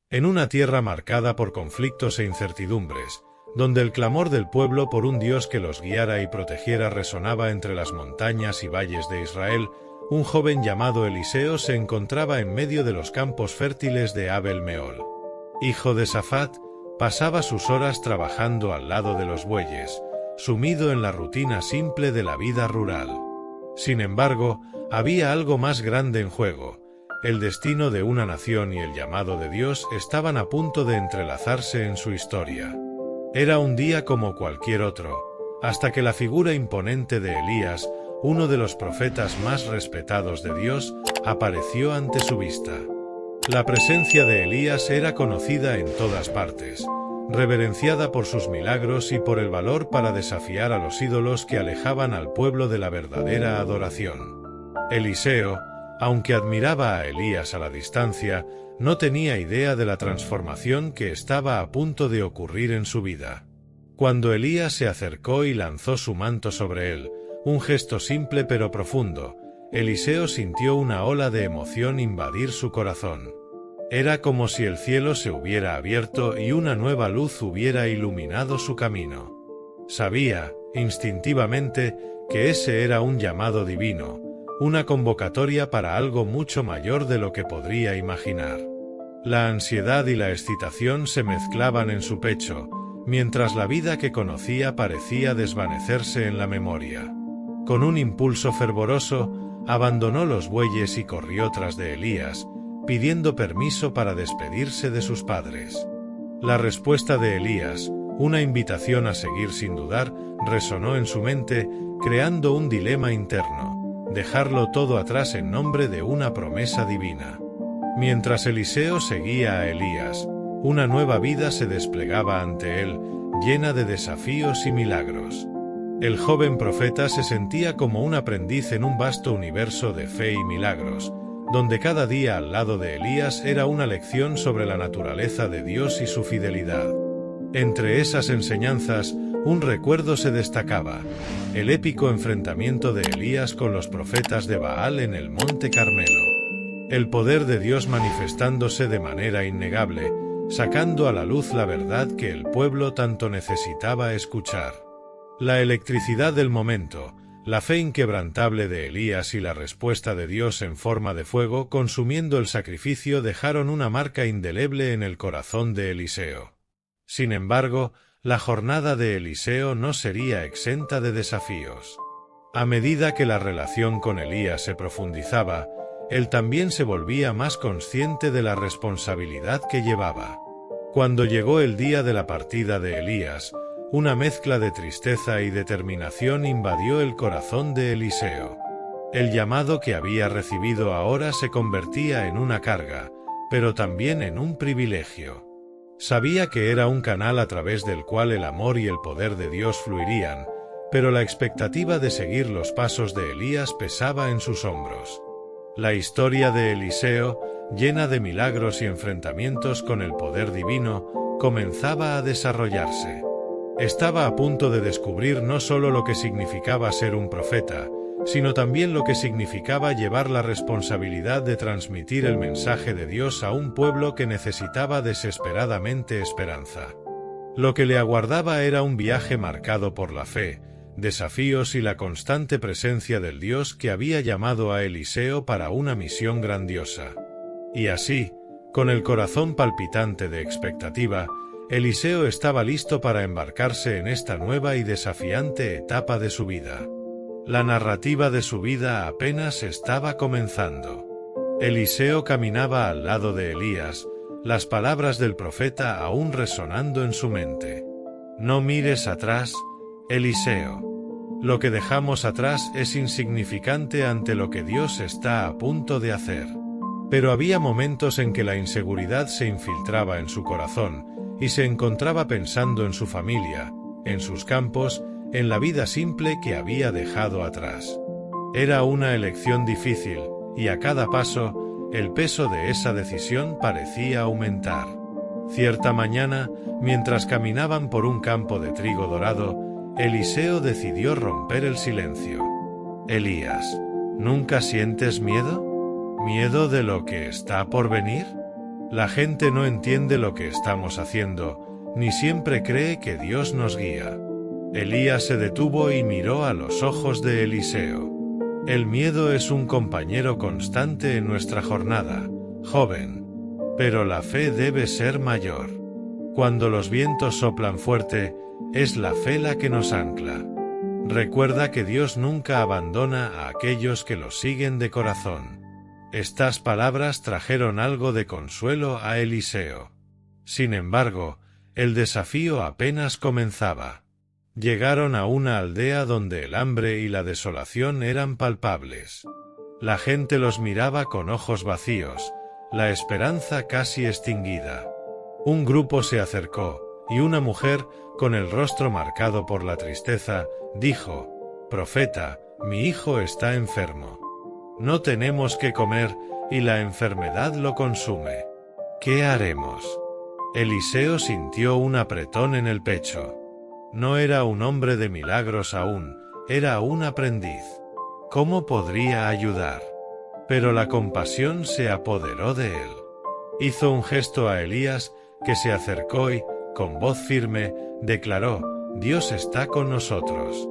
En una tierra marcada por conflictos e incertidumbres, donde el clamor del pueblo por un Dios que los guiara y protegiera resonaba entre las montañas y valles de Israel, un joven llamado Eliseo se encontraba en medio de los campos fértiles de Abel Meol. Hijo de Safat, pasaba sus horas trabajando al lado de los bueyes, sumido en la rutina simple de la vida rural. Sin embargo, había algo más grande en juego. El destino de una nación y el llamado de Dios estaban a punto de entrelazarse en su historia. Era un día como cualquier otro, hasta que la figura imponente de Elías, uno de los profetas más respetados de Dios, apareció ante su vista. La presencia de Elías era conocida en todas partes, reverenciada por sus milagros y por el valor para desafiar a los ídolos que alejaban al pueblo de la verdadera adoración. Eliseo, aunque admiraba a Elías a la distancia, no tenía idea de la transformación que estaba a punto de ocurrir en su vida. Cuando Elías se acercó y lanzó su manto sobre él, un gesto simple pero profundo, Eliseo sintió una ola de emoción invadir su corazón. Era como si el cielo se hubiera abierto y una nueva luz hubiera iluminado su camino. Sabía, instintivamente, que ese era un llamado divino, una convocatoria para algo mucho mayor de lo que podría imaginar. La ansiedad y la excitación se mezclaban en su pecho, mientras la vida que conocía parecía desvanecerse en la memoria. Con un impulso fervoroso, abandonó los bueyes y corrió tras de Elías, pidiendo permiso para despedirse de sus padres. La respuesta de Elías, una invitación a seguir sin dudar, resonó en su mente, creando un dilema interno: dejarlo todo atrás en nombre de una promesa divina. Mientras Eliseo seguía a Elías, una nueva vida se desplegaba ante él, llena de desafíos y milagros. El joven profeta se sentía como un aprendiz en un vasto universo de fe y milagros, donde cada día al lado de Elías era una lección sobre la naturaleza de Dios y su fidelidad. Entre esas enseñanzas, un recuerdo se destacaba: el épico enfrentamiento de Elías con los profetas de Baal en el Monte Carmelo. El poder de Dios manifestándose de manera innegable, sacando a la luz la verdad que el pueblo tanto necesitaba escuchar. La electricidad del momento, la fe inquebrantable de Elías y la respuesta de Dios en forma de fuego consumiendo el sacrificio dejaron una marca indeleble en el corazón de Eliseo. Sin embargo, la jornada de Eliseo no sería exenta de desafíos. A medida que la relación con Elías se profundizaba, él también se volvía más consciente de la responsabilidad que llevaba. Cuando llegó el día de la partida de Elías, una mezcla de tristeza y determinación invadió el corazón de Eliseo. El llamado que había recibido ahora se convertía en una carga, pero también en un privilegio. Sabía que era un canal a través del cual el amor y el poder de Dios fluirían, pero la expectativa de seguir los pasos de Elías pesaba en sus hombros. La historia de Eliseo, llena de milagros y enfrentamientos con el poder divino, comenzaba a desarrollarse. Estaba a punto de descubrir no solo lo que significaba ser un profeta, sino también lo que significaba llevar la responsabilidad de transmitir el mensaje de Dios a un pueblo que necesitaba desesperadamente esperanza. Lo que le aguardaba era un viaje marcado por la fe, desafíos y la constante presencia del Dios que había llamado a Eliseo para una misión grandiosa. Y así, con el corazón palpitante de expectativa, Eliseo estaba listo para embarcarse en esta nueva y desafiante etapa de su vida. La narrativa de su vida apenas estaba comenzando. Eliseo caminaba al lado de Elías, las palabras del profeta aún resonando en su mente. No mires atrás, Eliseo. Lo que dejamos atrás es insignificante ante lo que Dios está a punto de hacer. Pero había momentos en que la inseguridad se infiltraba en su corazón, y se encontraba pensando en su familia, en sus campos, en la vida simple que había dejado atrás. Era una elección difícil, y a cada paso, el peso de esa decisión parecía aumentar. Cierta mañana, mientras caminaban por un campo de trigo dorado, Eliseo decidió romper el silencio. Elías, ¿nunca sientes miedo? ¿Miedo de lo que está por venir? La gente no entiende lo que estamos haciendo, ni siempre cree que Dios nos guía. Elías se detuvo y miró a los ojos de Eliseo. El miedo es un compañero constante en nuestra jornada, joven. Pero la fe debe ser mayor. Cuando los vientos soplan fuerte, es la fe la que nos ancla. Recuerda que Dios nunca abandona a aquellos que lo siguen de corazón. Estas palabras trajeron algo de consuelo a Eliseo. Sin embargo, el desafío apenas comenzaba. Llegaron a una aldea donde el hambre y la desolación eran palpables. La gente los miraba con ojos vacíos, la esperanza casi extinguida. Un grupo se acercó, y una mujer, con el rostro marcado por la tristeza, dijo: «Profeta, mi hijo está enfermo. No tenemos qué comer, y la enfermedad lo consume. ¿Qué haremos?». Eliseo sintió un apretón en el pecho. No era un hombre de milagros aún, era un aprendiz. ¿Cómo podría ayudar? Pero la compasión se apoderó de él. Hizo un gesto a Elías, que se acercó y, con voz firme, declaró: «Dios está con nosotros.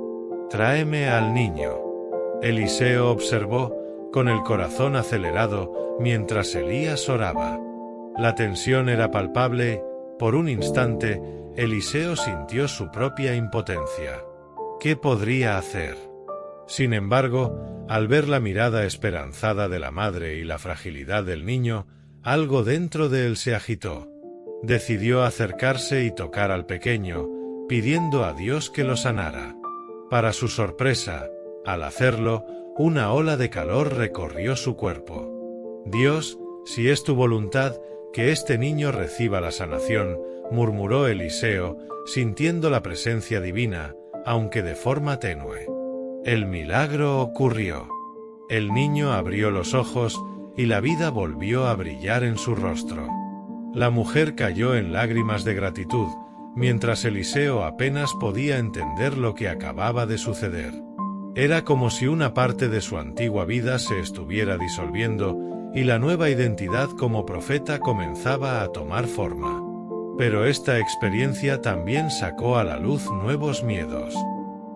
Tráeme al niño». Eliseo observó, con el corazón acelerado, mientras Elías oraba. La tensión era palpable. Por un instante, Eliseo sintió su propia impotencia. ¿Qué podría hacer? Sin embargo, al ver la mirada esperanzada de la madre y la fragilidad del niño, algo dentro de él se agitó. Decidió acercarse y tocar al pequeño, pidiendo a Dios que lo sanara. Para su sorpresa, al hacerlo, una ola de calor recorrió su cuerpo. «Dios, si es tu voluntad, que este niño reciba la sanación», murmuró Eliseo, sintiendo la presencia divina, aunque de forma tenue. El milagro ocurrió. El niño abrió los ojos, y la vida volvió a brillar en su rostro. La mujer cayó en lágrimas de gratitud, mientras Eliseo apenas podía entender lo que acababa de suceder. Era como si una parte de su antigua vida se estuviera disolviendo, y la nueva identidad como profeta comenzaba a tomar forma. Pero esta experiencia también sacó a la luz nuevos miedos.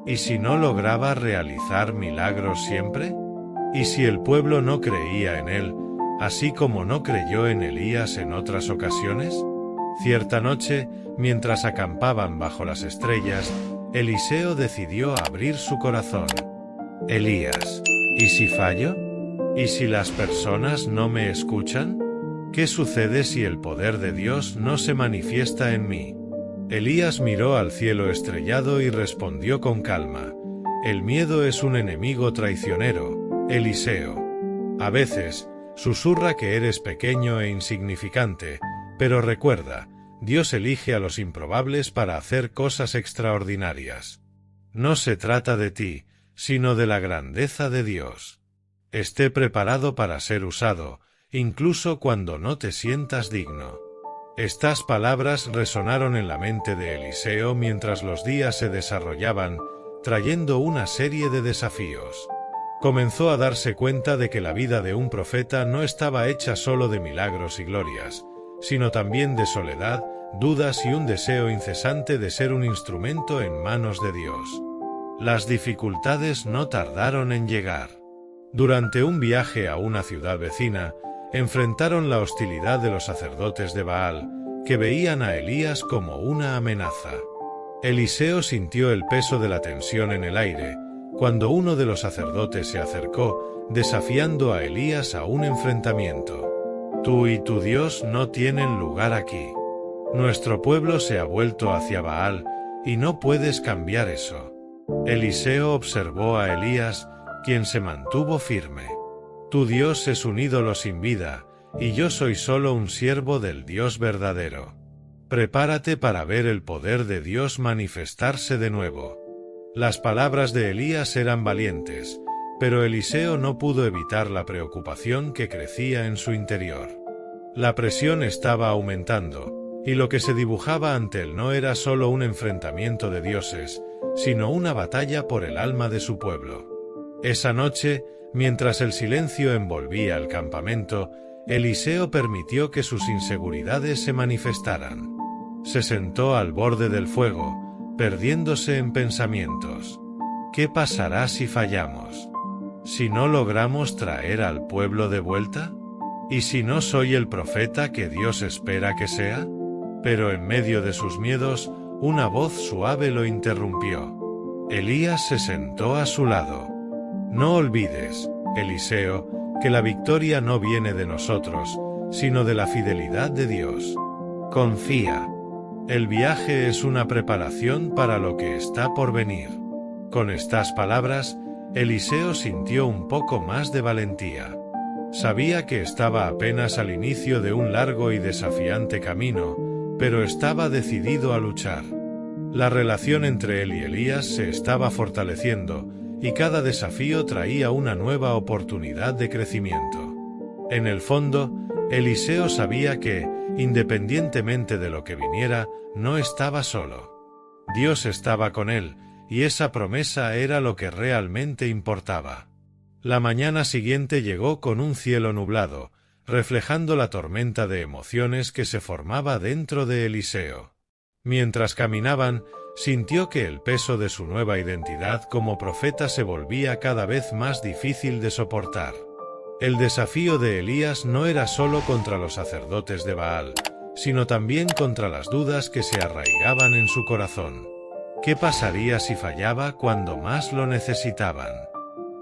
¿Y si no lograba realizar milagros siempre? ¿Y si el pueblo no creía en él, así como no creyó en Elías en otras ocasiones? Cierta noche, mientras acampaban bajo las estrellas, Eliseo decidió abrir su corazón. «Elías, ¿y si fallo? ¿Y si las personas no me escuchan? ¿Qué sucede si el poder de Dios no se manifiesta en mí?». Elías miró al cielo estrellado y respondió con calma: «El miedo es un enemigo traicionero, Eliseo. A veces, susurra que eres pequeño e insignificante, pero recuerda, Dios elige a los improbables para hacer cosas extraordinarias. No se trata de ti, sino de la grandeza de Dios. Esté preparado para ser usado, incluso cuando no te sientas digno». Estas palabras resonaron en la mente de Eliseo mientras los días se desarrollaban, trayendo una serie de desafíos. Comenzó a darse cuenta de que la vida de un profeta no estaba hecha solo de milagros y glorias, sino también de soledad, dudas y un deseo incesante de ser un instrumento en manos de Dios. Las dificultades no tardaron en llegar. Durante un viaje a una ciudad vecina, enfrentaron la hostilidad de los sacerdotes de Baal, que veían a Elías como una amenaza. Eliseo sintió el peso de la tensión en el aire, cuando uno de los sacerdotes se acercó, desafiando a Elías a un enfrentamiento. «Tú y tu Dios no tienen lugar aquí. Nuestro pueblo se ha vuelto hacia Baal, y no puedes cambiar eso». Eliseo observó a Elías, quien se mantuvo firme. «Tu Dios es un ídolo sin vida, y yo soy solo un siervo del Dios verdadero. Prepárate para ver el poder de Dios manifestarse de nuevo». Las palabras de Elías eran valientes, pero Eliseo no pudo evitar la preocupación que crecía en su interior. La presión estaba aumentando, y lo que se dibujaba ante él no era solo un enfrentamiento de dioses, sino una batalla por el alma de su pueblo. Esa noche, mientras el silencio envolvía el campamento, Eliseo permitió que sus inseguridades se manifestaran. Se sentó al borde del fuego, perdiéndose en pensamientos. ¿Qué pasará si fallamos? ¿Si no logramos traer al pueblo de vuelta? ¿Y si no soy el profeta que Dios espera que sea? Pero en medio de sus miedos, una voz suave lo interrumpió. Elías se sentó a su lado. No olvides, Eliseo, que la victoria no viene de nosotros, sino de la fidelidad de Dios. Confía. El viaje es una preparación para lo que está por venir. Con estas palabras, Eliseo sintió un poco más de valentía. Sabía que estaba apenas al inicio de un largo y desafiante camino, pero estaba decidido a luchar. La relación entre él y Elías se estaba fortaleciendo, y cada desafío traía una nueva oportunidad de crecimiento. En el fondo, Eliseo sabía que, independientemente de lo que viniera, no estaba solo. Dios estaba con él, y esa promesa era lo que realmente importaba. La mañana siguiente llegó con un cielo nublado, reflejando la tormenta de emociones que se formaba dentro de Eliseo. Mientras caminaban, sintió que el peso de su nueva identidad como profeta se volvía cada vez más difícil de soportar. El desafío de Elías no era solo contra los sacerdotes de Baal, sino también contra las dudas que se arraigaban en su corazón. ¿Qué pasaría si fallaba cuando más lo necesitaban?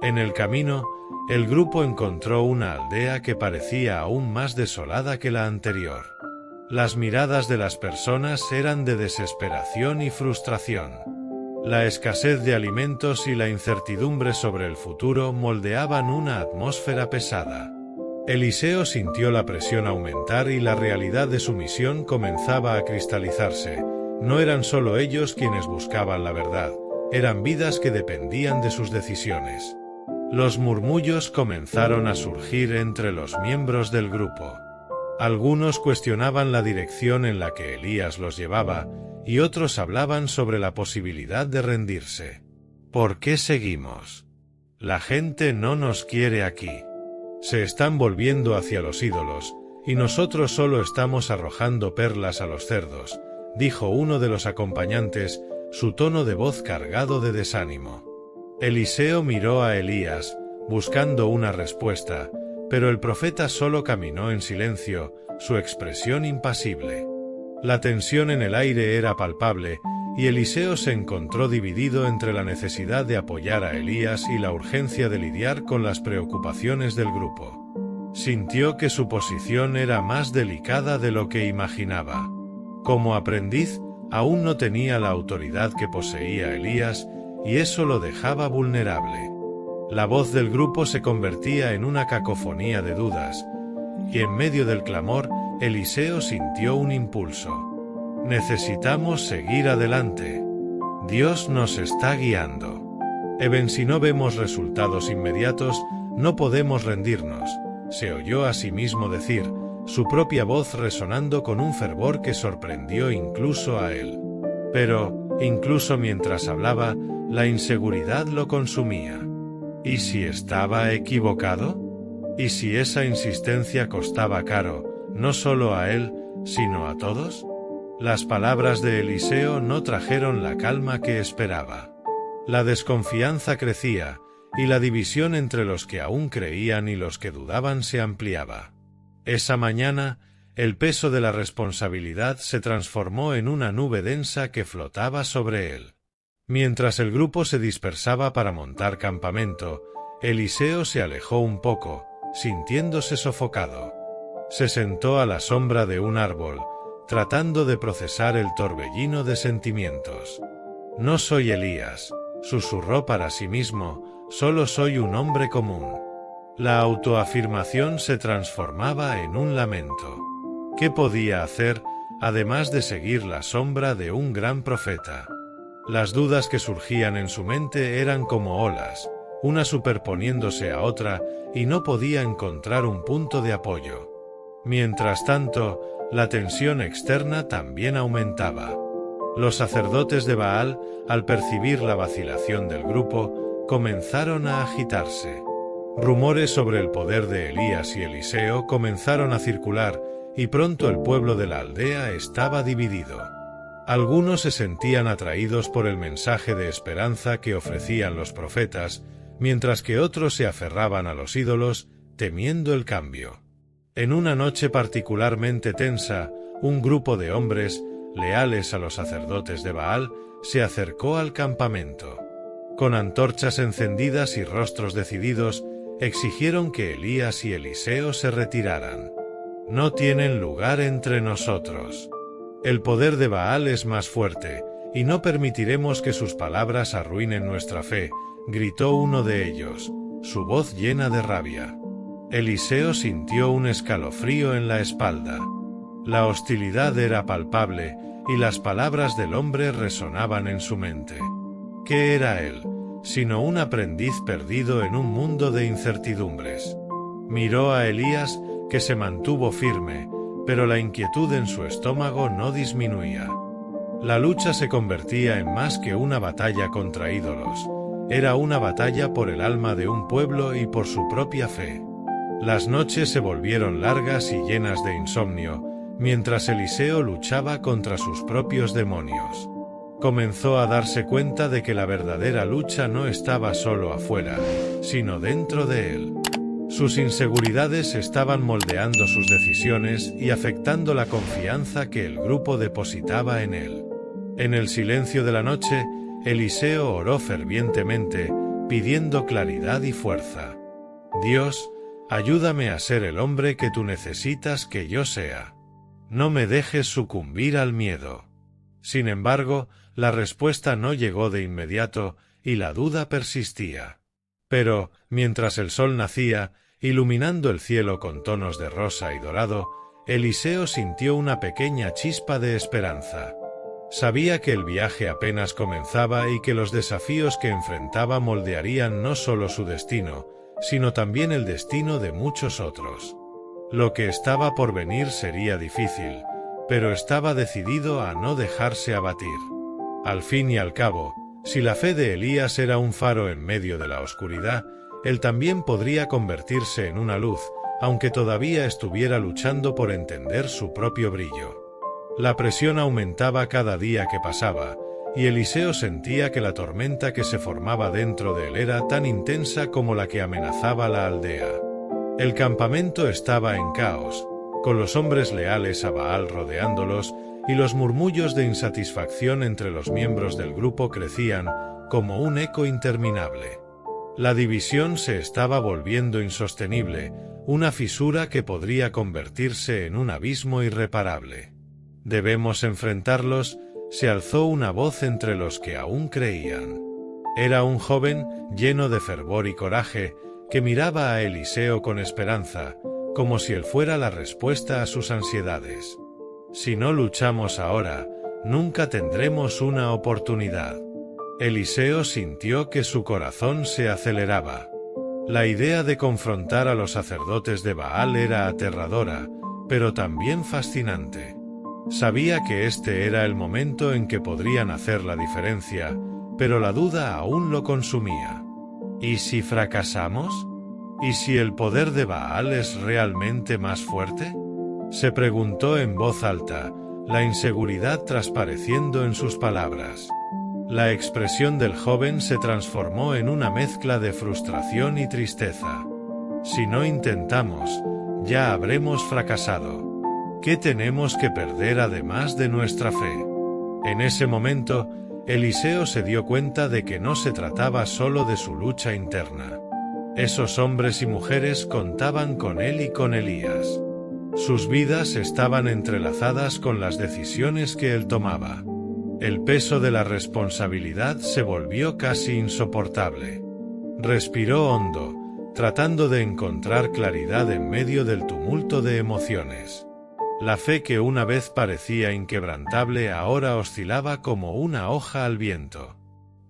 En el camino, el grupo encontró una aldea que parecía aún más desolada que la anterior. Las miradas de las personas eran de desesperación y frustración. La escasez de alimentos y la incertidumbre sobre el futuro moldeaban una atmósfera pesada. Eliseo sintió la presión aumentar y la realidad de su misión comenzaba a cristalizarse. No eran solo ellos quienes buscaban la verdad, eran vidas que dependían de sus decisiones. Los murmullos comenzaron a surgir entre los miembros del grupo. Algunos cuestionaban la dirección en la que Elías los llevaba, y otros hablaban sobre la posibilidad de rendirse. ¿Por qué seguimos? La gente no nos quiere aquí. Se están volviendo hacia los ídolos, y nosotros solo estamos arrojando perlas a los cerdos, dijo uno de los acompañantes, su tono de voz cargado de desánimo. Eliseo miró a Elías, buscando una respuesta, pero el profeta solo caminó en silencio, su expresión impasible. La tensión en el aire era palpable, y Eliseo se encontró dividido entre la necesidad de apoyar a Elías y la urgencia de lidiar con las preocupaciones del grupo. Sintió que su posición era más delicada de lo que imaginaba. Como aprendiz, aún no tenía la autoridad que poseía Elías, y eso lo dejaba vulnerable. La voz del grupo se convertía en una cacofonía de dudas, y en medio del clamor, Eliseo sintió un impulso. Necesitamos seguir adelante. Dios nos está guiando. Si no vemos resultados inmediatos, no podemos rendirnos, se oyó a sí mismo decir, su propia voz resonando con un fervor que sorprendió incluso a él. Pero, incluso mientras hablaba, la inseguridad lo consumía. ¿Y si estaba equivocado? ¿Y si esa insistencia costaba caro, no solo a él, sino a todos? Las palabras de Eliseo no trajeron la calma que esperaba. La desconfianza crecía, y la división entre los que aún creían y los que dudaban se ampliaba. Esa mañana, el peso de la responsabilidad se transformó en una nube densa que flotaba sobre él. Mientras el grupo se dispersaba para montar campamento, Eliseo se alejó un poco, sintiéndose sofocado. Se sentó a la sombra de un árbol, tratando de procesar el torbellino de sentimientos. No soy Elías, susurró para sí mismo, solo soy un hombre común. La autoafirmación se transformaba en un lamento. ¿Qué podía hacer, además de seguir la sombra de un gran profeta? Las dudas que surgían en su mente eran como olas, una superponiéndose a otra, y no podía encontrar un punto de apoyo. Mientras tanto, la tensión externa también aumentaba. Los sacerdotes de Baal, al percibir la vacilación del grupo, comenzaron a agitarse. Rumores sobre el poder de Elías y Eliseo comenzaron a circular, y pronto el pueblo de la aldea estaba dividido. Algunos se sentían atraídos por el mensaje de esperanza que ofrecían los profetas, mientras que otros se aferraban a los ídolos, temiendo el cambio. En una noche particularmente tensa, un grupo de hombres, leales a los sacerdotes de Baal, se acercó al campamento. Con antorchas encendidas y rostros decididos, exigieron que Elías y Eliseo se retiraran. No tienen lugar entre nosotros. El poder de Baal es más fuerte, y no permitiremos que sus palabras arruinen nuestra fe, gritó uno de ellos, su voz llena de rabia. Eliseo sintió un escalofrío en la espalda. La hostilidad era palpable, y las palabras del hombre resonaban en su mente. ¿Qué era él, sino un aprendiz perdido en un mundo de incertidumbres? Miró a Elías, que se mantuvo firme, pero la inquietud en su estómago no disminuía. La lucha se convertía en más que una batalla contra ídolos. Era una batalla por el alma de un pueblo y por su propia fe. Las noches se volvieron largas y llenas de insomnio, mientras Eliseo luchaba contra sus propios demonios. Comenzó a darse cuenta de que la verdadera lucha no estaba solo afuera, sino dentro de él. Sus inseguridades estaban moldeando sus decisiones y afectando la confianza que el grupo depositaba en él. En el silencio de la noche, Eliseo oró fervientemente, pidiendo claridad y fuerza. Dios, ayúdame a ser el hombre que tú necesitas que yo sea. No me dejes sucumbir al miedo. Sin embargo, la respuesta no llegó de inmediato, y la duda persistía. Pero, mientras el sol nacía, iluminando el cielo con tonos de rosa y dorado, Eliseo sintió una pequeña chispa de esperanza. Sabía que el viaje apenas comenzaba y que los desafíos que enfrentaba moldearían no solo su destino, sino también el destino de muchos otros. Lo que estaba por venir sería difícil, pero estaba decidido a no dejarse abatir. Al fin y al cabo, si la fe de Elías era un faro en medio de la oscuridad, él también podría convertirse en una luz, aunque todavía estuviera luchando por entender su propio brillo. La presión aumentaba cada día que pasaba, y Eliseo sentía que la tormenta que se formaba dentro de él era tan intensa como la que amenazaba la aldea. El campamento estaba en caos, con los hombres leales a Baal rodeándolos, y los murmullos de insatisfacción entre los miembros del grupo crecían, como un eco interminable. La división se estaba volviendo insostenible, una fisura que podría convertirse en un abismo irreparable. «Debemos enfrentarlos», se alzó una voz entre los que aún creían. Era un joven, lleno de fervor y coraje, que miraba a Eliseo con esperanza, como si él fuera la respuesta a sus ansiedades. «Si no luchamos ahora, nunca tendremos una oportunidad». Eliseo sintió que su corazón se aceleraba. La idea de confrontar a los sacerdotes de Baal era aterradora, pero también fascinante. Sabía que este era el momento en que podrían hacer la diferencia, pero la duda aún lo consumía. ¿Y si fracasamos? ¿Y si el poder de Baal es realmente más fuerte?, se preguntó en voz alta, la inseguridad transpareciendo en sus palabras. La expresión del joven se transformó en una mezcla de frustración y tristeza. «Si no intentamos, ya habremos fracasado. ¿Qué tenemos que perder además de nuestra fe?». En ese momento, Eliseo se dio cuenta de que no se trataba solo de su lucha interna. Esos hombres y mujeres contaban con él y con Elías. Sus vidas estaban entrelazadas con las decisiones que él tomaba. El peso de la responsabilidad se volvió casi insoportable. Respiró hondo, tratando de encontrar claridad en medio del tumulto de emociones. La fe que una vez parecía inquebrantable ahora oscilaba como una hoja al viento.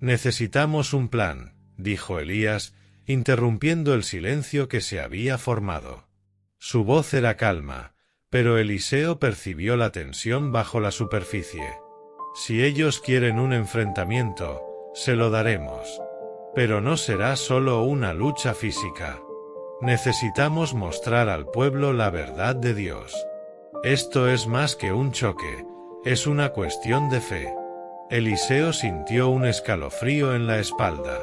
«Necesitamos un plan», dijo Elías, interrumpiendo el silencio que se había formado. Su voz era calma, pero Eliseo percibió la tensión bajo la superficie. «Si ellos quieren un enfrentamiento, se lo daremos. Pero no será solo una lucha física. Necesitamos mostrar al pueblo la verdad de Dios. Esto es más que un choque, es una cuestión de fe. Eliseo sintió un escalofrío en la espalda.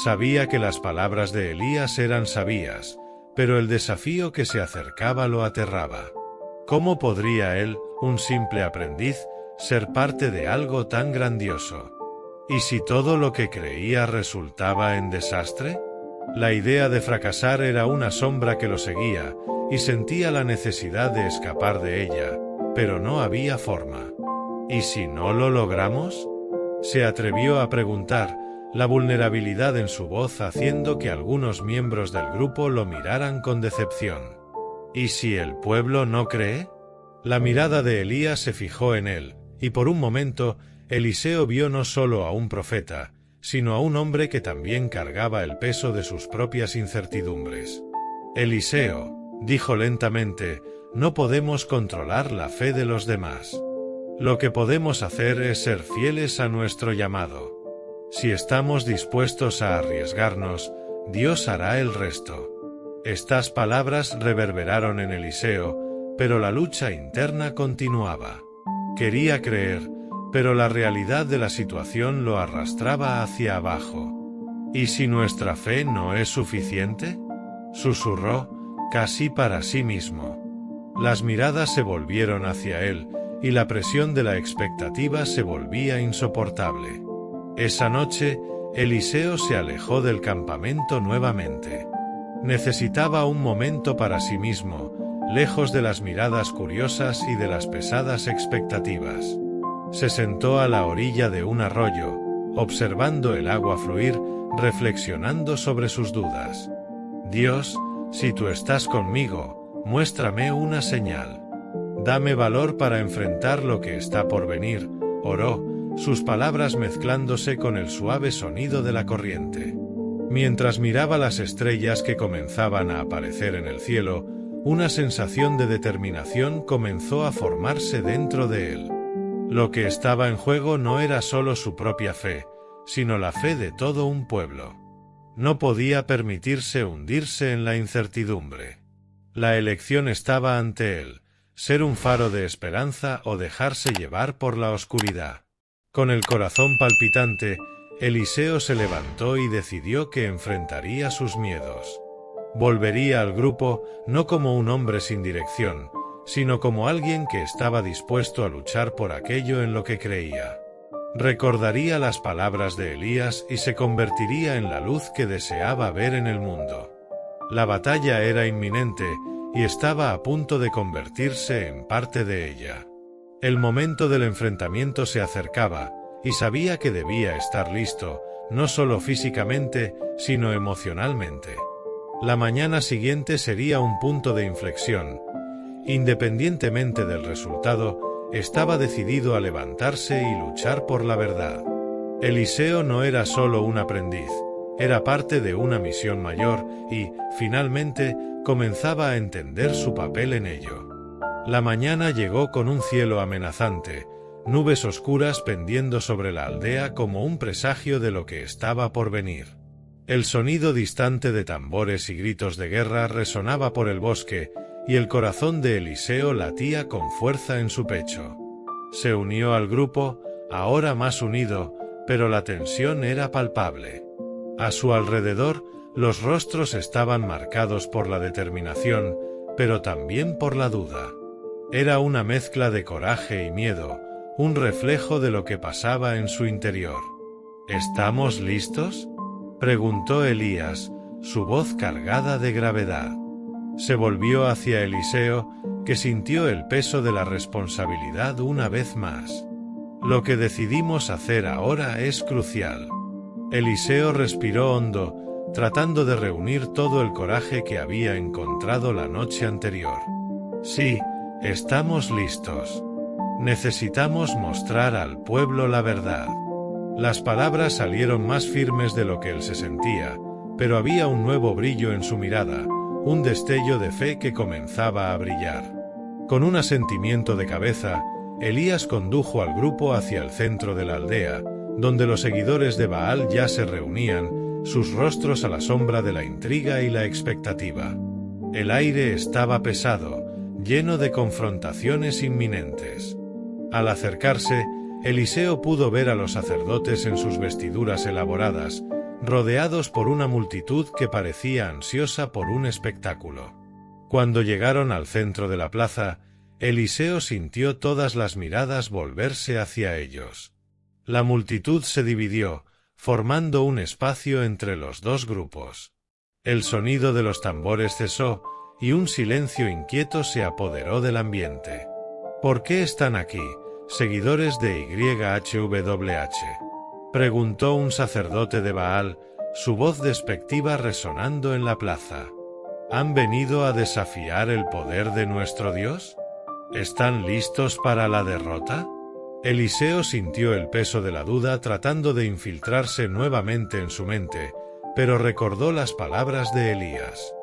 Sabía que las palabras de Elías eran sabias, pero el desafío que se acercaba lo aterraba. ¿Cómo podría él, un simple aprendiz, ser parte de algo tan grandioso? ¿Y si todo lo que creía resultaba en desastre? La idea de fracasar era una sombra que lo seguía, y sentía la necesidad de escapar de ella, pero no había forma. ¿Y si no lo logramos? Se atrevió a preguntar, la vulnerabilidad en su voz haciendo que algunos miembros del grupo lo miraran con decepción. ¿Y si el pueblo no cree? La mirada de Elías se fijó en él, y por un momento, Eliseo vio no solo a un profeta, sino a un hombre que también cargaba el peso de sus propias incertidumbres. Eliseo, dijo lentamente, no podemos controlar la fe de los demás. Lo que podemos hacer es ser fieles a nuestro llamado. Si estamos dispuestos a arriesgarnos, Dios hará el resto. Estas palabras reverberaron en Eliseo, pero la lucha interna continuaba. Quería creer, pero la realidad de la situación lo arrastraba hacia abajo. ¿Y si nuestra fe no es suficiente? Susurró, casi para sí mismo. Las miradas se volvieron hacia él, y la presión de la expectativa se volvía insoportable. Esa noche, Eliseo se alejó del campamento nuevamente. Necesitaba un momento para sí mismo, lejos de las miradas curiosas y de las pesadas expectativas. Se sentó a la orilla de un arroyo, observando el agua fluir, reflexionando sobre sus dudas. Dios, si tú estás conmigo, muéstrame una señal. Dame valor para enfrentar lo que está por venir, oró, sus palabras mezclándose con el suave sonido de la corriente. Mientras miraba las estrellas que comenzaban a aparecer en el cielo, una sensación de determinación comenzó a formarse dentro de él. Lo que estaba en juego no era solo su propia fe, sino la fe de todo un pueblo. No podía permitirse hundirse en la incertidumbre. La elección estaba ante él, ser un faro de esperanza o dejarse llevar por la oscuridad. Con el corazón palpitante, Eliseo se levantó y decidió que enfrentaría sus miedos. Volvería al grupo, no como un hombre sin dirección, sino como alguien que estaba dispuesto a luchar por aquello en lo que creía. Recordaría las palabras de Elías y se convertiría en la luz que deseaba ver en el mundo. La batalla era inminente, y estaba a punto de convertirse en parte de ella. El momento del enfrentamiento se acercaba, y sabía que debía estar listo, no solo físicamente, sino emocionalmente. La mañana siguiente sería un punto de inflexión. Independientemente del resultado, estaba decidido a levantarse y luchar por la verdad. Eliseo no era solo un aprendiz, era parte de una misión mayor y, finalmente, comenzaba a entender su papel en ello. La mañana llegó con un cielo amenazante, nubes oscuras pendiendo sobre la aldea como un presagio de lo que estaba por venir. El sonido distante de tambores y gritos de guerra resonaba por el bosque, y el corazón de Eliseo latía con fuerza en su pecho. Se unió al grupo, ahora más unido, pero la tensión era palpable. A su alrededor, los rostros estaban marcados por la determinación, pero también por la duda. Era una mezcla de coraje y miedo, un reflejo de lo que pasaba en su interior. ¿Estamos listos?, preguntó Elías, su voz cargada de gravedad. Se volvió hacia Eliseo, que sintió el peso de la responsabilidad una vez más. Lo que decidimos hacer ahora es crucial. Eliseo respiró hondo, tratando de reunir todo el coraje que había encontrado la noche anterior. Sí, estamos listos. Necesitamos mostrar al pueblo la verdad. Las palabras salieron más firmes de lo que él se sentía, pero había un nuevo brillo en su mirada, un destello de fe que comenzaba a brillar. Con un asentimiento de cabeza, Elías condujo al grupo hacia el centro de la aldea, donde los seguidores de Baal ya se reunían, sus rostros a la sombra de la intriga y la expectativa. El aire estaba pesado, lleno de confrontaciones inminentes. Al acercarse, Eliseo pudo ver a los sacerdotes en sus vestiduras elaboradas, rodeados por una multitud que parecía ansiosa por un espectáculo. Cuando llegaron al centro de la plaza, Eliseo sintió todas las miradas volverse hacia ellos. La multitud se dividió, formando un espacio entre los dos grupos. El sonido de los tambores cesó, y un silencio inquieto se apoderó del ambiente. ¿Por qué están aquí, seguidores de YHWH? Preguntó un sacerdote de Baal, su voz despectiva resonando en la plaza. ¿Han venido a desafiar el poder de nuestro Dios? ¿Están listos para la derrota? Eliseo sintió el peso de la duda tratando de infiltrarse nuevamente en su mente, pero recordó las palabras de Elías.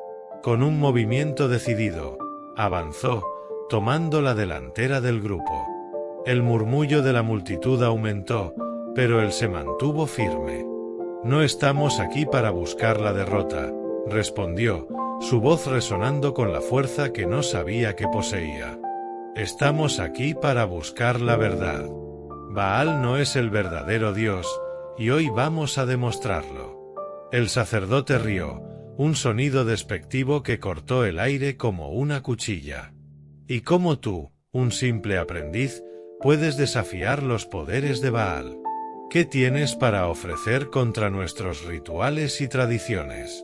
Con un movimiento decidido, avanzó, tomando la delantera del grupo. El murmullo de la multitud aumentó, pero él se mantuvo firme. «No estamos aquí para buscar la derrota», respondió, su voz resonando con la fuerza que no sabía que poseía. «Estamos aquí para buscar la verdad. Baal no es el verdadero Dios, y hoy vamos a demostrarlo». El sacerdote rió, un sonido despectivo que cortó el aire como una cuchilla. «¿Y cómo tú, un simple aprendiz, puedes desafiar los poderes de Baal? ¿Qué tienes para ofrecer contra nuestros rituales y tradiciones?»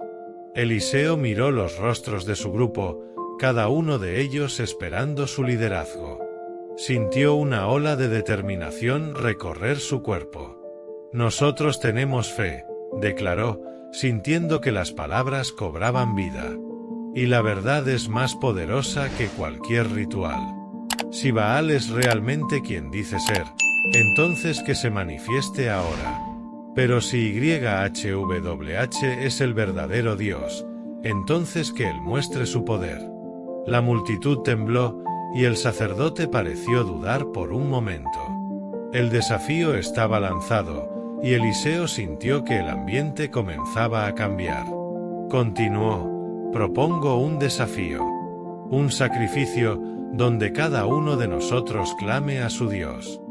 Eliseo miró los rostros de su grupo, cada uno de ellos esperando su liderazgo. Sintió una ola de determinación recorrer su cuerpo. «Nosotros tenemos fe», declaró, sintiendo que las palabras cobraban vida. «Y la verdad es más poderosa que cualquier ritual. Si Baal es realmente quien dice ser, entonces que se manifieste ahora. Pero si YHWH es el verdadero Dios, entonces que Él muestre su poder». La multitud tembló, y el sacerdote pareció dudar por un momento. El desafío estaba lanzado, y Eliseo sintió que el ambiente comenzaba a cambiar. Continuó: «Propongo un desafío. Un sacrificio donde cada uno de nosotros clame a su Dios.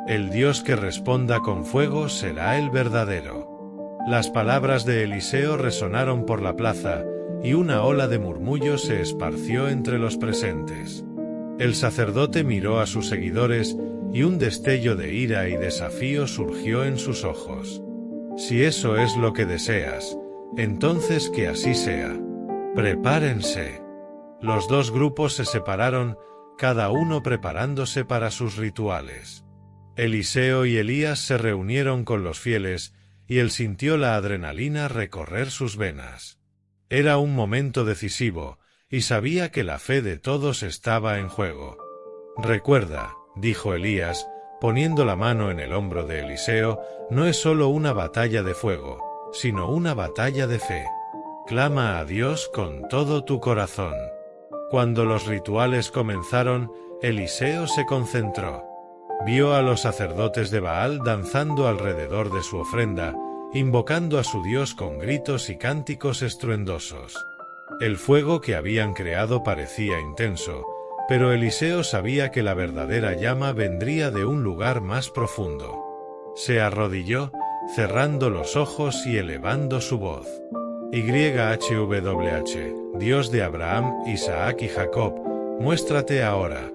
El Dios que responda con fuego será el verdadero». Las palabras de Eliseo resonaron por la plaza, y una ola de murmullos se esparció entre los presentes. El sacerdote miró a sus seguidores, y un destello de ira y desafío surgió en sus ojos. «Si eso es lo que deseas, entonces que así sea. Prepárense». Los dos grupos se separaron, cada uno preparándose para sus rituales. Eliseo y Elías se reunieron con los fieles, y él sintió la adrenalina recorrer sus venas. Era un momento decisivo, y sabía que la fe de todos estaba en juego. «Recuerda», dijo Elías, poniendo la mano en el hombro de Eliseo, «no es solo una batalla de fuego, sino una batalla de fe. Clama a Dios con todo tu corazón». Cuando los rituales comenzaron, Eliseo se concentró. Vio a los sacerdotes de Baal danzando alrededor de su ofrenda, invocando a su Dios con gritos y cánticos estruendosos. El fuego que habían creado parecía intenso, pero Eliseo sabía que la verdadera llama vendría de un lugar más profundo. Se arrodilló, cerrando los ojos y elevando su voz. «YHWH, Dios de Abraham, Isaac y Jacob, muéstrate ahora.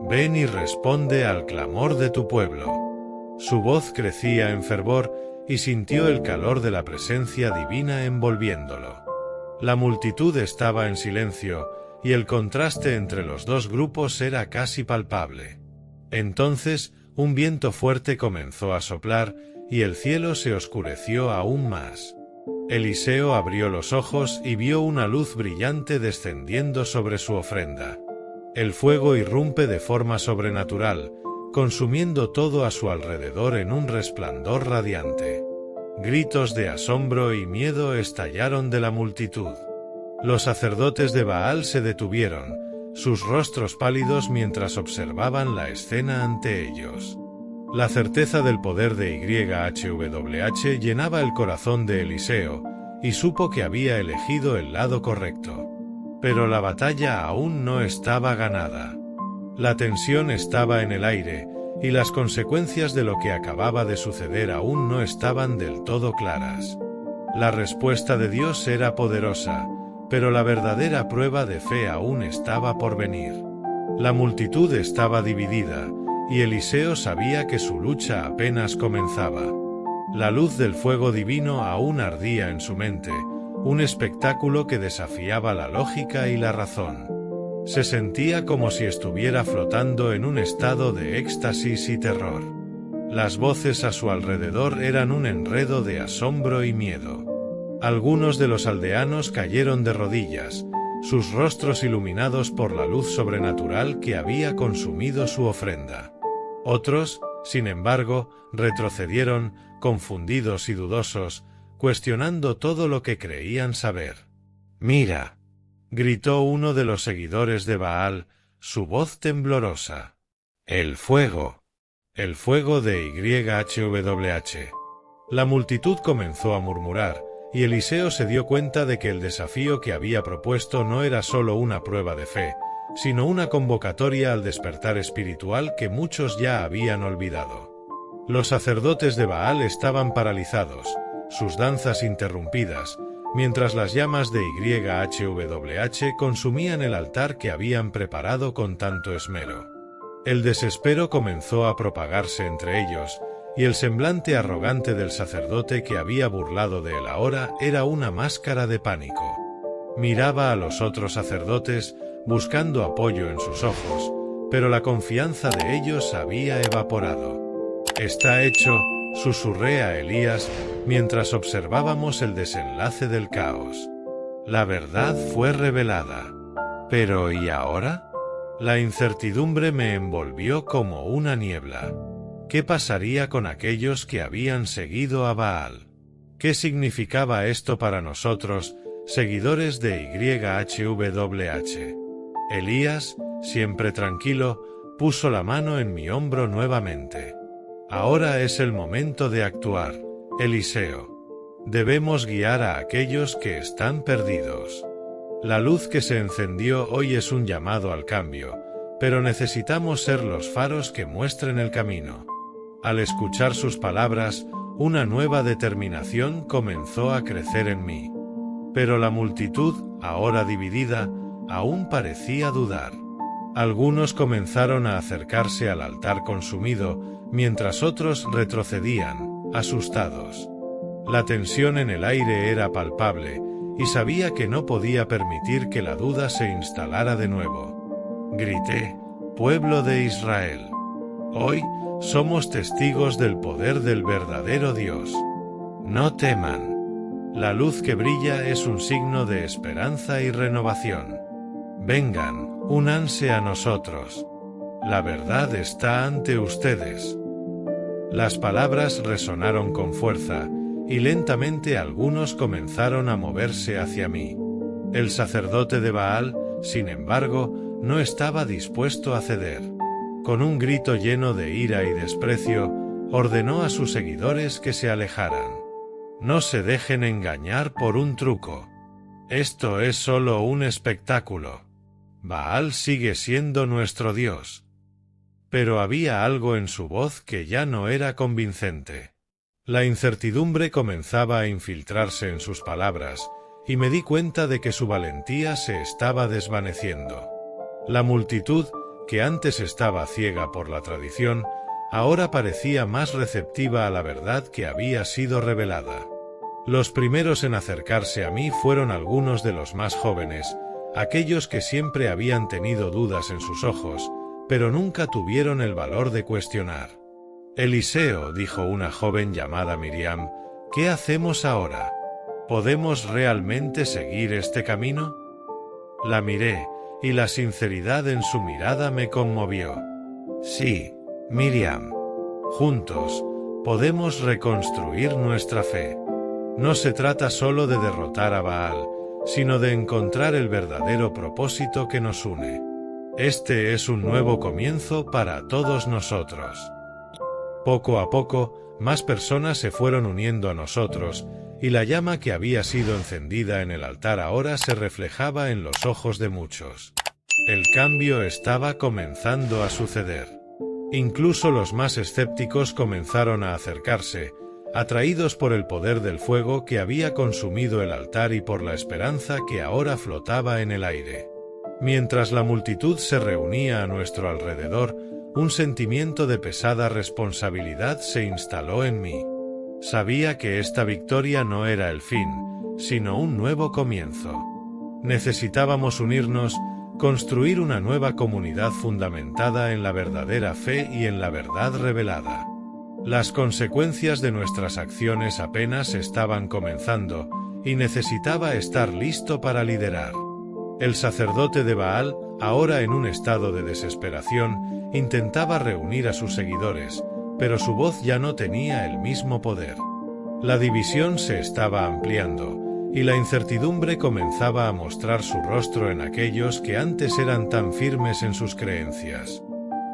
Ven y responde al clamor de tu pueblo». Su voz crecía en fervor, y sintió el calor de la presencia divina envolviéndolo. La multitud estaba en silencio, y el contraste entre los dos grupos era casi palpable. Entonces, un viento fuerte comenzó a soplar, y el cielo se oscureció aún más. Eliseo abrió los ojos y vio una luz brillante descendiendo sobre su ofrenda. El fuego irrumpe de forma sobrenatural, consumiendo todo a su alrededor en un resplandor radiante. Gritos de asombro y miedo estallaron de la multitud. Los sacerdotes de Baal se detuvieron, sus rostros pálidos mientras observaban la escena ante ellos. La certeza del poder de YHWH llenaba el corazón de Eliseo, y supo que había elegido el lado correcto. Pero la batalla aún no estaba ganada. La tensión estaba en el aire, y las consecuencias de lo que acababa de suceder aún no estaban del todo claras. La respuesta de Dios era poderosa, pero la verdadera prueba de fe aún estaba por venir. La multitud estaba dividida, y Eliseo sabía que su lucha apenas comenzaba. La luz del fuego divino aún ardía en su mente, un espectáculo que desafiaba la lógica y la razón. Se sentía como si estuviera flotando en un estado de éxtasis y terror. Las voces a su alrededor eran un enredo de asombro y miedo. Algunos de los aldeanos cayeron de rodillas, sus rostros iluminados por la luz sobrenatural que había consumido su ofrenda. Otros, sin embargo, retrocedieron, confundidos y dudosos, cuestionando todo lo que creían saber. «Mira», gritó uno de los seguidores de Baal, su voz temblorosa. «El fuego de YHWH». La multitud comenzó a murmurar, y Eliseo se dio cuenta de que el desafío que había propuesto no era solo una prueba de fe, sino una convocatoria al despertar espiritual que muchos ya habían olvidado. Los sacerdotes de Baal estaban paralizados, sus danzas interrumpidas, mientras las llamas de YHWH consumían el altar que habían preparado con tanto esmero. El desespero comenzó a propagarse entre ellos, y el semblante arrogante del sacerdote que había burlado de él ahora era una máscara de pánico. Miraba a los otros sacerdotes, buscando apoyo en sus ojos, pero la confianza de ellos había evaporado. «Está hecho», susurré a Elías, mientras observábamos el desenlace del caos. La verdad fue revelada. ¿Pero y ahora? La incertidumbre me envolvió como una niebla. ¿Qué pasaría con aquellos que habían seguido a Baal? ¿Qué significaba esto para nosotros, seguidores de YHWH? Elías, siempre tranquilo, puso la mano en mi hombro nuevamente. «Ahora es el momento de actuar, Eliseo. Debemos guiar a aquellos que están perdidos. La luz que se encendió hoy es un llamado al cambio, pero necesitamos ser los faros que muestren el camino». Al escuchar sus palabras, una nueva determinación comenzó a crecer en mí. Pero la multitud, ahora dividida, aún parecía dudar. Algunos comenzaron a acercarse al altar consumido, mientras otros retrocedían, asustados. La tensión en el aire era palpable, y sabía que no podía permitir que la duda se instalara de nuevo. Grité: «Pueblo de Israel, hoy somos testigos del poder del verdadero Dios. No teman. La luz que brilla es un signo de esperanza y renovación. Vengan, únanse a nosotros. La verdad está ante ustedes». Las palabras resonaron con fuerza, y lentamente algunos comenzaron a moverse hacia mí. El sacerdote de Baal, sin embargo, no estaba dispuesto a ceder. Con un grito lleno de ira y desprecio, ordenó a sus seguidores que se alejaran. «No se dejen engañar por un truco. Esto es solo un espectáculo. Baal sigue siendo nuestro Dios». Pero había algo en su voz que ya no era convincente. La incertidumbre comenzaba a infiltrarse en sus palabras, y me di cuenta de que su valentía se estaba desvaneciendo. La multitud, que antes estaba ciega por la tradición, ahora parecía más receptiva a la verdad que había sido revelada. Los primeros en acercarse a mí fueron algunos de los más jóvenes, aquellos que siempre habían tenido dudas en sus ojos, pero nunca tuvieron el valor de cuestionar. «Eliseo», dijo una joven llamada Miriam, «¿qué hacemos ahora? ¿Podemos realmente seguir este camino?». La miré, y la sinceridad en su mirada me conmovió. «Sí, Miriam. Juntos, podemos reconstruir nuestra fe. No se trata solo de derrotar a Baal, sino de encontrar el verdadero propósito que nos une. Este es un nuevo comienzo para todos nosotros». Poco a poco, más personas se fueron uniendo a nosotros, y la llama que había sido encendida en el altar ahora se reflejaba en los ojos de muchos. El cambio estaba comenzando a suceder. Incluso los más escépticos comenzaron a acercarse, atraídos por el poder del fuego que había consumido el altar y por la esperanza que ahora flotaba en el aire. Mientras la multitud se reunía a nuestro alrededor, un sentimiento de pesada responsabilidad se instaló en mí. Sabía que esta victoria no era el fin, sino un nuevo comienzo. Necesitábamos unirnos, construir una nueva comunidad fundamentada en la verdadera fe y en la verdad revelada. Las consecuencias de nuestras acciones apenas estaban comenzando, y necesitaba estar listo para liderar. El sacerdote de Baal, ahora en un estado de desesperación, intentaba reunir a sus seguidores, pero su voz ya no tenía el mismo poder. La división se estaba ampliando, y la incertidumbre comenzaba a mostrar su rostro en aquellos que antes eran tan firmes en sus creencias.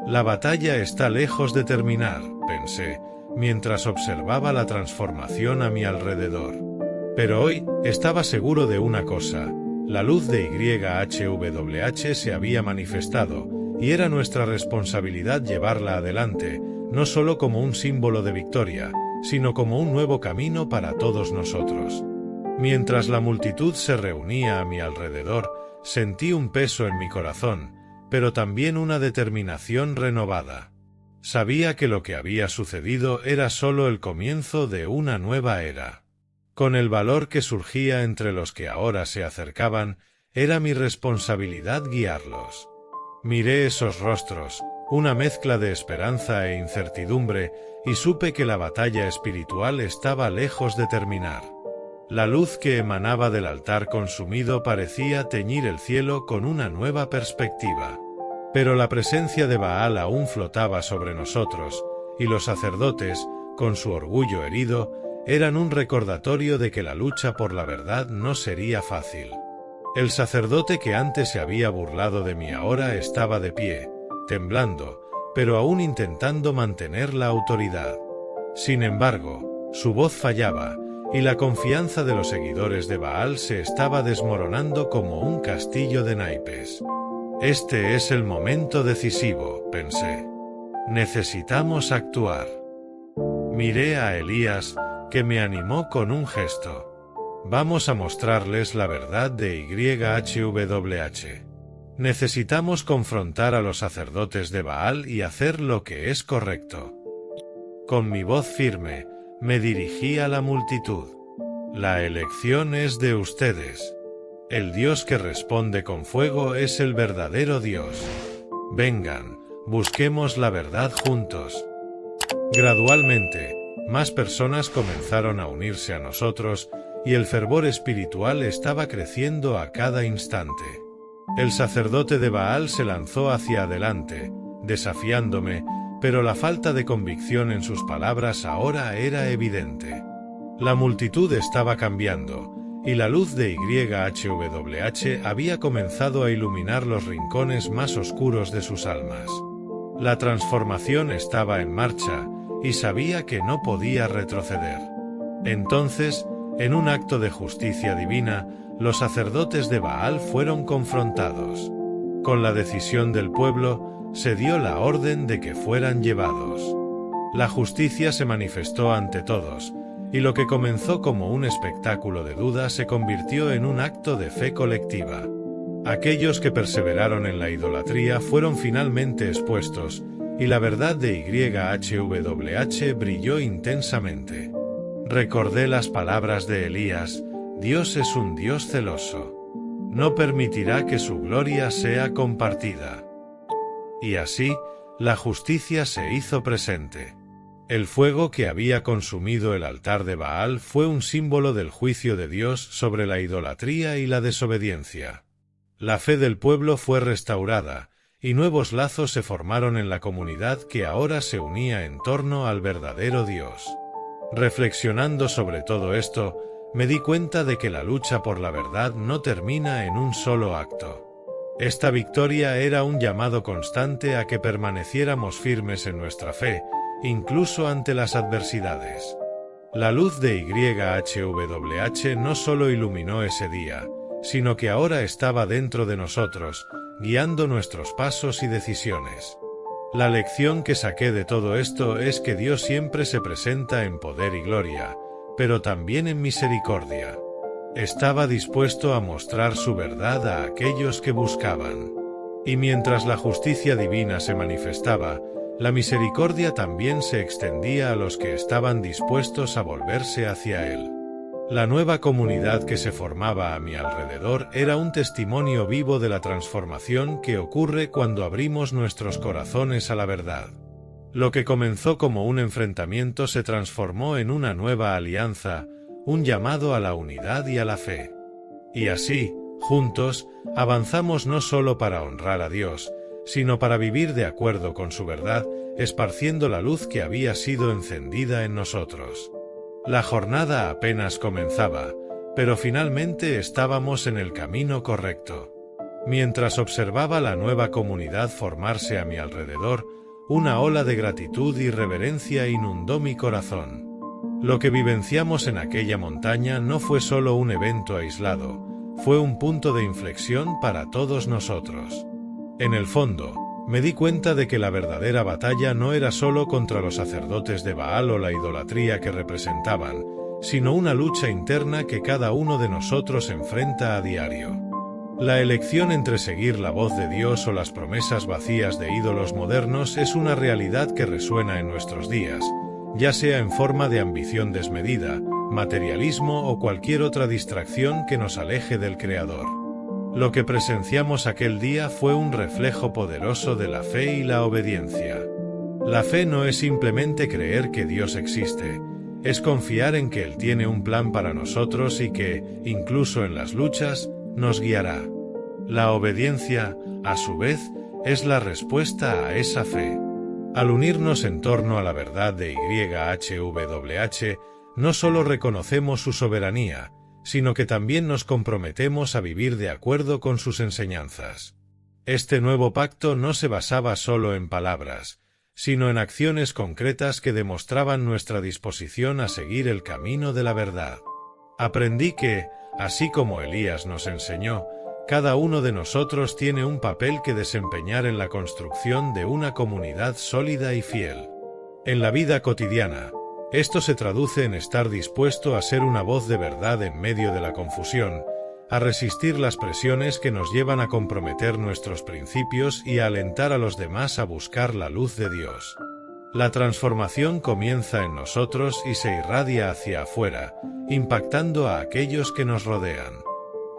La batalla está lejos de terminar, pensé, mientras observaba la transformación a mi alrededor. Pero hoy, estaba seguro de una cosa: la luz de YHWH se había manifestado, y era nuestra responsabilidad llevarla adelante, no solo como un símbolo de victoria, sino como un nuevo camino para todos nosotros. Mientras la multitud se reunía a mi alrededor, sentí un peso en mi corazón, pero también una determinación renovada. Sabía que lo que había sucedido era solo el comienzo de una nueva era. Con el valor que surgía entre los que ahora se acercaban, era mi responsabilidad guiarlos. Miré esos rostros, una mezcla de esperanza e incertidumbre, y supe que la batalla espiritual estaba lejos de terminar. La luz que emanaba del altar consumido parecía teñir el cielo con una nueva perspectiva. Pero la presencia de Baal aún flotaba sobre nosotros, y los sacerdotes, con su orgullo herido, eran un recordatorio de que la lucha por la verdad no sería fácil. El sacerdote que antes se había burlado de mí ahora estaba de pie, temblando, pero aún intentando mantener la autoridad. Sin embargo, su voz fallaba, y la confianza de los seguidores de Baal se estaba desmoronando como un castillo de naipes. Este es el momento decisivo, pensé. Necesitamos actuar. Miré a Elías, que me animó con un gesto. Vamos a mostrarles la verdad de YHWH. Necesitamos confrontar a los sacerdotes de Baal y hacer lo que es correcto. Con mi voz firme, me dirigí a la multitud. La elección es de ustedes. El Dios que responde con fuego es el verdadero Dios. Vengan, busquemos la verdad juntos. Gradualmente, más personas comenzaron a unirse a nosotros, y el fervor espiritual estaba creciendo a cada instante. El sacerdote de Baal se lanzó hacia adelante, desafiándome, pero la falta de convicción en sus palabras ahora era evidente. La multitud estaba cambiando, y la luz de YHWH había comenzado a iluminar los rincones más oscuros de sus almas. La transformación estaba en marcha, y sabía que no podía retroceder. Entonces, en un acto de justicia divina, los sacerdotes de Baal fueron confrontados. Con la decisión del pueblo, se dio la orden de que fueran llevados. La justicia se manifestó ante todos, y lo que comenzó como un espectáculo de duda se convirtió en un acto de fe colectiva. Aquellos que perseveraron en la idolatría fueron finalmente expuestos, y la verdad de YHWH brilló intensamente. Recordé las palabras de Elías: Dios es un Dios celoso. No permitirá que su gloria sea compartida. Y así, la justicia se hizo presente. El fuego que había consumido el altar de Baal fue un símbolo del juicio de Dios sobre la idolatría y la desobediencia. La fe del pueblo fue restaurada, y nuevos lazos se formaron en la comunidad que ahora se unía en torno al verdadero Dios. Reflexionando sobre todo esto, me di cuenta de que la lucha por la verdad no termina en un solo acto. Esta victoria era un llamado constante a que permaneciéramos firmes en nuestra fe, incluso ante las adversidades. La luz de YHWH no solo iluminó ese día, sino que ahora estaba dentro de nosotros, guiando nuestros pasos y decisiones. La lección que saqué de todo esto es que Dios siempre se presenta en poder y gloria, pero también en misericordia. Estaba dispuesto a mostrar su verdad a aquellos que buscaban. Y mientras la justicia divina se manifestaba, la misericordia también se extendía a los que estaban dispuestos a volverse hacia Él. La nueva comunidad que se formaba a mi alrededor era un testimonio vivo de la transformación que ocurre cuando abrimos nuestros corazones a la verdad. Lo que comenzó como un enfrentamiento se transformó en una nueva alianza, un llamado a la unidad y a la fe. Y así, juntos, avanzamos no solo para honrar a Dios, sino para vivir de acuerdo con su verdad, esparciendo la luz que había sido encendida en nosotros. La jornada apenas comenzaba, pero finalmente estábamos en el camino correcto. Mientras observaba la nueva comunidad formarse a mi alrededor, una ola de gratitud y reverencia inundó mi corazón. Lo que vivenciamos en aquella montaña no fue solo un evento aislado, fue un punto de inflexión para todos nosotros. En el fondo, me di cuenta de que la verdadera batalla no era solo contra los sacerdotes de Baal o la idolatría que representaban, sino una lucha interna que cada uno de nosotros enfrenta a diario. La elección entre seguir la voz de Dios o las promesas vacías de ídolos modernos es una realidad que resuena en nuestros días, ya sea en forma de ambición desmedida, materialismo o cualquier otra distracción que nos aleje del Creador. Lo que presenciamos aquel día fue un reflejo poderoso de la fe y la obediencia. La fe no es simplemente creer que Dios existe, es confiar en que Él tiene un plan para nosotros y que, incluso en las luchas, nos guiará. La obediencia, a su vez, es la respuesta a esa fe. Al unirnos en torno a la verdad de YHWH, no solo reconocemos su soberanía, sino que también nos comprometemos a vivir de acuerdo con sus enseñanzas. Este nuevo pacto no se basaba solo en palabras, sino en acciones concretas que demostraban nuestra disposición a seguir el camino de la verdad. Aprendí que, así como Elías nos enseñó, cada uno de nosotros tiene un papel que desempeñar en la construcción de una comunidad sólida y fiel. En la vida cotidiana, esto se traduce en estar dispuesto a ser una voz de verdad en medio de la confusión, a resistir las presiones que nos llevan a comprometer nuestros principios y a alentar a los demás a buscar la luz de Dios. La transformación comienza en nosotros y se irradia hacia afuera, impactando a aquellos que nos rodean.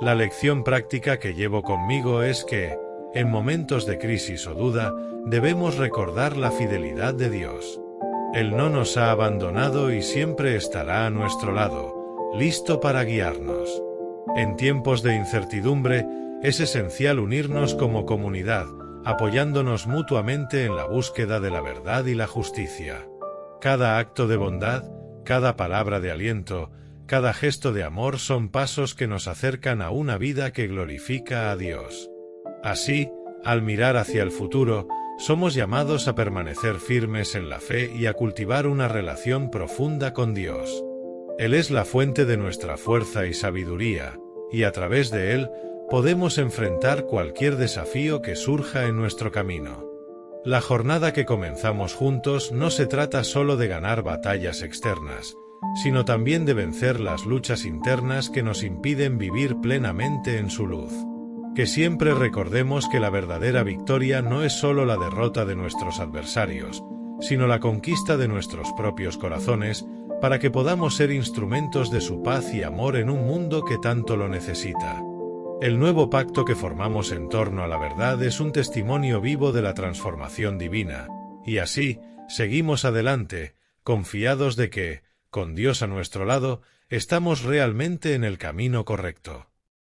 La lección práctica que llevo conmigo es que, en momentos de crisis o duda, debemos recordar la fidelidad de Dios. Él no nos ha abandonado y siempre estará a nuestro lado, listo para guiarnos. En tiempos de incertidumbre, es esencial unirnos como comunidad, apoyándonos mutuamente en la búsqueda de la verdad y la justicia. Cada acto de bondad, cada palabra de aliento, cada gesto de amor son pasos que nos acercan a una vida que glorifica a Dios. Así, al mirar hacia el futuro, somos llamados a permanecer firmes en la fe y a cultivar una relación profunda con Dios. Él es la fuente de nuestra fuerza y sabiduría, y a través de Él, podemos enfrentar cualquier desafío que surja en nuestro camino. La jornada que comenzamos juntos no se trata solo de ganar batallas externas, sino también de vencer las luchas internas que nos impiden vivir plenamente en su luz. Que siempre recordemos que la verdadera victoria no es solo la derrota de nuestros adversarios, sino la conquista de nuestros propios corazones, para que podamos ser instrumentos de su paz y amor en un mundo que tanto lo necesita. El nuevo pacto que formamos en torno a la verdad es un testimonio vivo de la transformación divina, y así, seguimos adelante, confiados de que, con Dios a nuestro lado, estamos realmente en el camino correcto.